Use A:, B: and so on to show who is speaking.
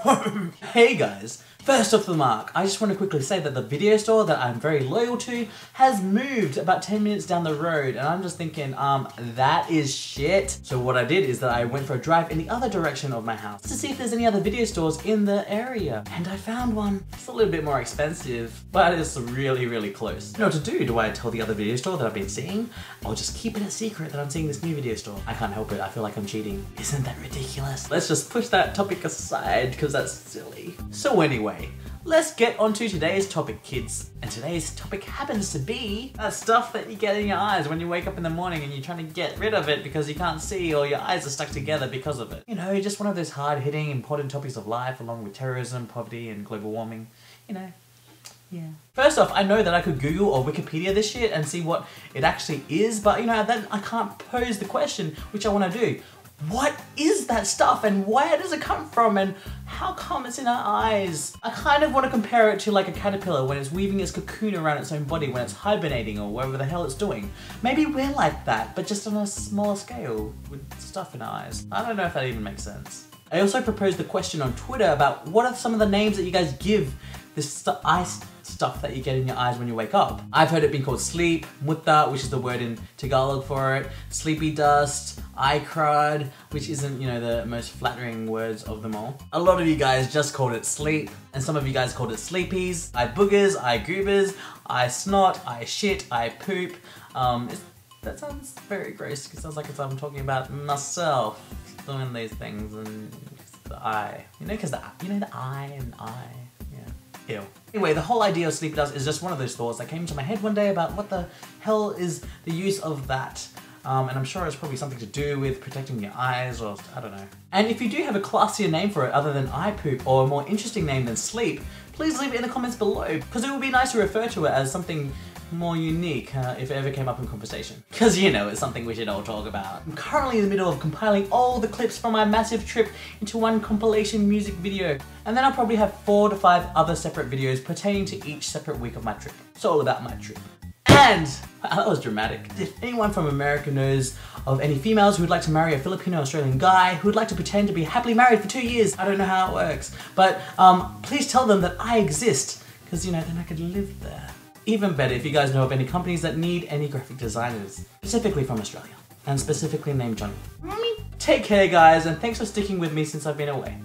A: Hey guys, first off the mark, I just want to quickly say that the video store that I'm very loyal to has moved about 10 minutes down the road, and I'm just thinking, that is shit. So what I did is that I went for a drive in the other direction of my house to see if there's any other video stores in the area, and I found one. It's a little bit more expensive, but it's really, really close. You know what to do? Do I tell the other video store that I've been seeing, or just keep it a secret that I'm seeing this new video store? I can't help it, I feel like I'm cheating. Isn't that ridiculous? Let's just push that topic aside, because that's silly. So anyway, let's get on to today's topic, kids. And today's topic happens to be that stuff that you get in your eyes when you wake up in the morning and you're trying to get rid of it because you can't see, or your eyes are stuck together because of it. You know, just one of those hard-hitting, important topics of life, along with terrorism, poverty, and global warming. You know, yeah. First off, I know that I could Google or Wikipedia this shit and see what it actually is, but you know, then I can't pose the question, which I want to do. What is that stuff, and where does it come from, and how come it's in our eyes? I kind of want to compare it to like a caterpillar when it's weaving its cocoon around its own body when it's hibernating or whatever the hell it's doing. Maybe we're like that, but just on a smaller scale with stuff in our eyes. I don't know if that even makes sense. I also proposed the question on Twitter about what are some of the names that you guys give this eye stuff that you get in your eyes when you wake up. I've heard it being called sleep, mutta, which is the word in Tagalog for it, sleepy dust, eye crud, which isn't, you know, the most flattering words of them all. A lot of you guys just called it sleep, and some of you guys called it sleepies, eye boogers, eye goobers, eye snot, eye shit, eye poop. That sounds very gross. It sounds like it's I'm talking about myself doing these things, and the eye. You know, because the eye and eye. Yeah. Ew. Anyway, the whole idea of sleepy dust is just one of those thoughts that came into my head one day about what the hell is the use of that. And I'm sure it's probably something to do with protecting your eyes, or I don't know. And if you do have a classier name for it other than eye poop, or a more interesting name than sleep, please leave it in the comments below, because it would be nice to refer to it as something more unique if it ever came up in conversation. Because you know, it's something we should all talk about. I'm currently in the middle of compiling all the clips from my massive trip into one compilation music video. And then I'll probably have 4 to 5 other separate videos pertaining to each separate week of my trip. It's all about my trip. And, that was dramatic. If anyone from America knows of any females who would like to marry a Filipino-Australian guy who would like to pretend to be happily married for 2 years, I don't know how it works, but please tell them that I exist, because you know, then I could live there. Even better if you guys know of any companies that need any graphic designers, specifically from Australia, and specifically named Johnny. Take care guys, and thanks for sticking with me since I've been away.